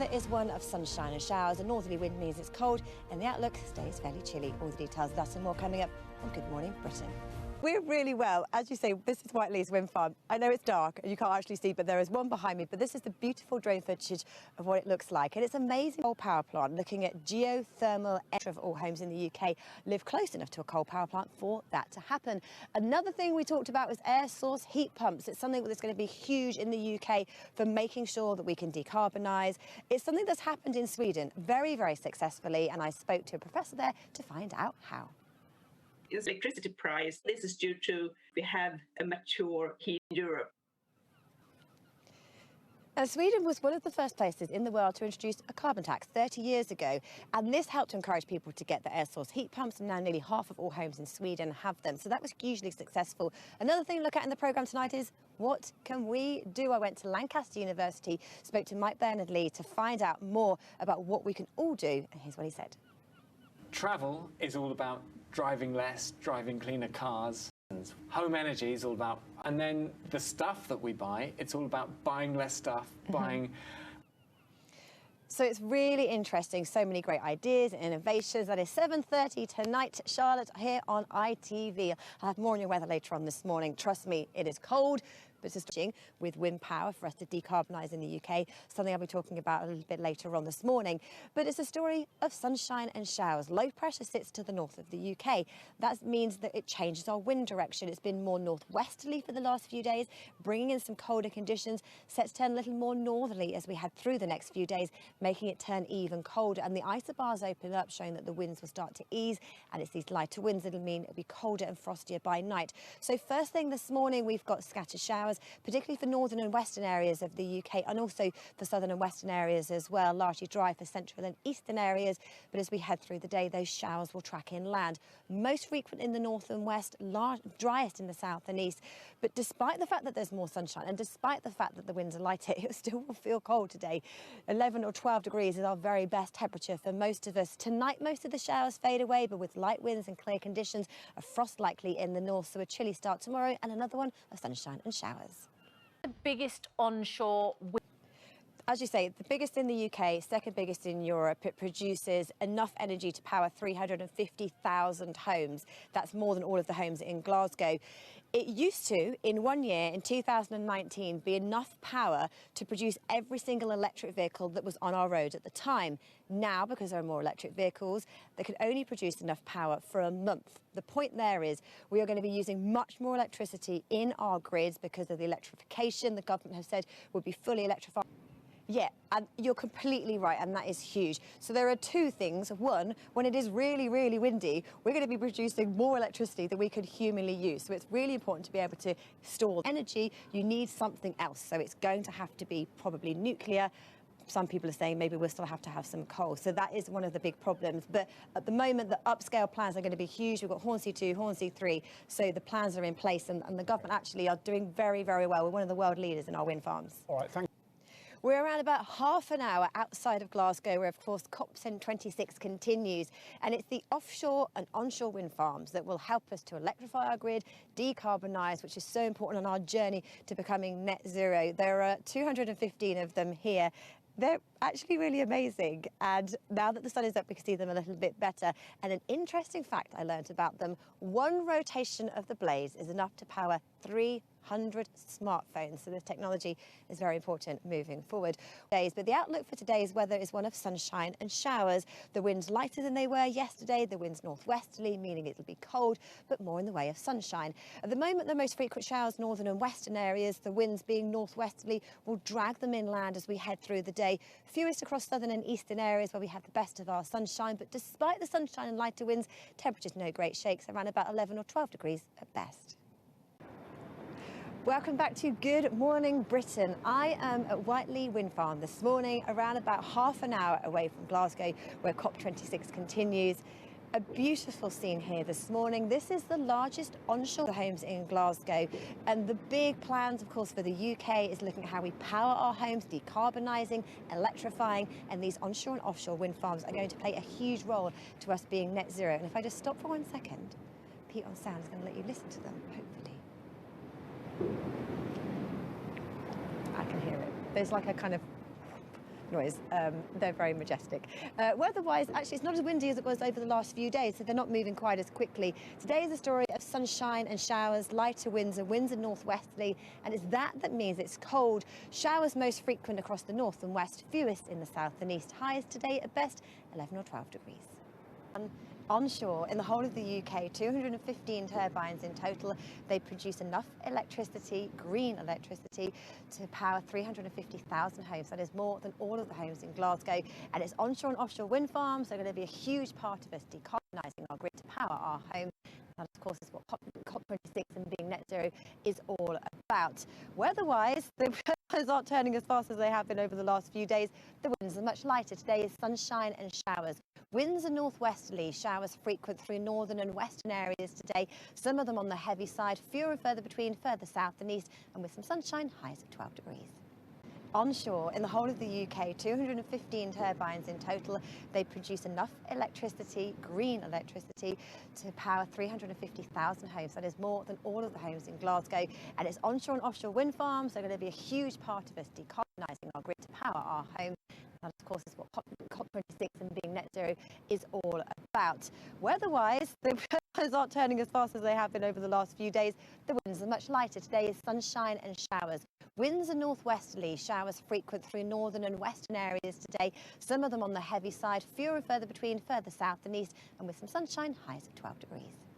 weather is one of sunshine and showers. A northerly wind means it's cold and the outlook stays fairly chilly. All the details of that and more coming up on Good Morning Britain. We're really well. As you say, this is Whiteley's wind farm. I know it's dark and you can't actually see, but there is one behind me. But this is the beautiful drone footage of what it looks like. And it's an amazing coal power plant looking at geothermal energy. Of all homes in the UK live close enough to a coal power plant for that to happen. Another thing we talked about was air source heat pumps. It's something that's going to be huge in the UK for making sure that we can decarbonise. It's something that's happened in Sweden very, very successfully. And I spoke to a professor there to find out how. Is electricity price. This is due to we have a mature heat in Europe. Sweden was one of the first places in the world to introduce a carbon tax 30 years ago, and this helped to encourage people to get the air source heat pumps, and now nearly half of all homes in Sweden have them. So that was hugely successful. Another thing to look at in the programme tonight is what can we do? I went to Lancaster University, spoke to Mike Bernard-Lee to find out more about what we can all do, and here's what he said. Travel is all about driving less, driving cleaner cars. Home energy is all about, and then the stuff that we buy, it's all about buying less stuff, buying. So it's really interesting, so many great ideas and innovations. That is 7:30 tonight, Charlotte, here on ITV. I'll have more on your weather later on this morning. Trust me, it is cold, but it's starting with wind power for us to decarbonise in the UK, something I'll be talking about a little bit later on this morning. But it's a story of sunshine and showers. Low pressure sits to the north of the UK. That means that it changes our wind direction. It's been more northwesterly for the last few days, bringing in some colder conditions, set to turn a little more northerly as we head through the next few days, making it turn even colder. And the isobars open up, showing that the winds will start to ease, and it's these lighter winds that'll mean it'll be colder and frostier by night. So first thing this morning, we've got scattered showers, particularly for northern and western areas of the UK, and also for southern and western areas as well. Largely dry for central and eastern areas, but as we head through the day, those showers will track inland. Most frequent in the north and west, driest in the south and east. But despite the fact that there's more sunshine and despite the fact that the winds are lighter, it still will feel cold today. 11 or 12 degrees is our very best temperature for most of us. Tonight, most of the showers fade away, but with light winds and clear conditions, a frost likely in the north, so a chilly start tomorrow and another one of sunshine and showers. The biggest onshore wind. As you say, the biggest in the UK, second biggest in Europe. It produces enough energy to power 350,000 homes. That's more than all of the homes in Glasgow. It used to, in 1 year, in 2019, be enough power to produce every single electric vehicle that was on our road at the time. Now, because there are more electric vehicles, they can only produce enough power for a month. The point there is we are going to be using much more electricity in our grids because of the electrification. The government has said we'll be fully electrified. Yeah, and you're completely right, and that is huge. So there are two things. One, when it is really, really windy, we're going to be producing more electricity than we could humanly use. So it's really important to be able to store energy. You need something else. So it's going to have to be probably nuclear. Some people are saying maybe we'll still have to have some coal. So that is one of the big problems. But at the moment, the upscale plans are going to be huge. We've got Hornsea 2, Hornsea 3. So the plans are in place, and the government actually are doing very, very well. We're one of the world leaders in our wind farms. All right, thank you. We're around about half an hour outside of Glasgow, where, of course, COP26 continues. And it's the offshore and onshore wind farms that will help us to electrify our grid, decarbonise, which is so important on our journey to becoming net zero. There are 215 of them here. They're actually really amazing. And now that the sun is up, we can see them a little bit better. And an interesting fact I learned about them, one rotation of the blades is enough to power 300 smartphones. So this technology is very important moving forward. But the outlook for today's weather is one of sunshine and showers. The winds lighter than they were yesterday. The winds northwesterly, meaning it'll be cold, but more in the way of sunshine. At the moment, the most frequent showers, northern and western areas. The winds being northwesterly will drag them inland as we head through the day. Fewest across southern and eastern areas where we have the best of our sunshine. But despite the sunshine and lighter winds, temperatures no great shakes, around about 11 or 12 degrees at best. Welcome back to Good Morning Britain. I am at Whiteley Wind Farm this morning, around about half an hour away from Glasgow, where COP26 continues. A beautiful scene here this morning. This is the largest onshore homes in Glasgow, and the big plans, of course, for the UK is looking at how we power our homes, decarbonising, electrifying, and these onshore and offshore wind farms are going to play a huge role to us being net zero. And if I just stop for 1 second, Pete on sound is going to let you listen to them, hopefully. I can hear it. There's like a kind of noise. They're very majestic. Weather-wise, actually, it's not as windy as it was over the last few days, so they're not moving quite as quickly. Today is a story of sunshine and showers, lighter winds and winds are northwesterly, and it's that means it's cold. Showers most frequent across the north and west, fewest in the south and east. Highs today at best 11 or 12 degrees. Onshore, in the whole of the UK, 215 turbines in total. They produce enough electricity, green electricity, to power 350,000 homes. That is more than all of the homes in Glasgow. And it's onshore and offshore wind farms. They're going to be a huge part of us decarbonising our grid to power our home. That, of course, is what COP26 and being net zero is all about. Weather-wise, the weathers aren't turning as fast as they have been over the last few days. The winds are much lighter. Today is sunshine and showers. Winds are northwesterly, showers frequent through northern and western areas today. Some of them on the heavy side, fewer further between, further south and east, and with some sunshine, highs of 12 degrees. Onshore, in the whole of the UK, 215 turbines in total. They produce enough electricity, green electricity, to power 350,000 homes. That is more than all of the homes in Glasgow. And it's onshore and offshore wind farms. They're going to be a huge part of us decarbonising our grid to power our home. That, of course, is what COP26 and being net zero is all about. Weather-wise, the weathers aren't turning as fast as they have been over the last few days. The winds are much lighter. Today is sunshine and showers. Winds are northwesterly, showers frequent through northern and western areas today. Some of them on the heavy side, fewer further between, further south and east, and with some sunshine, highs of 12 degrees.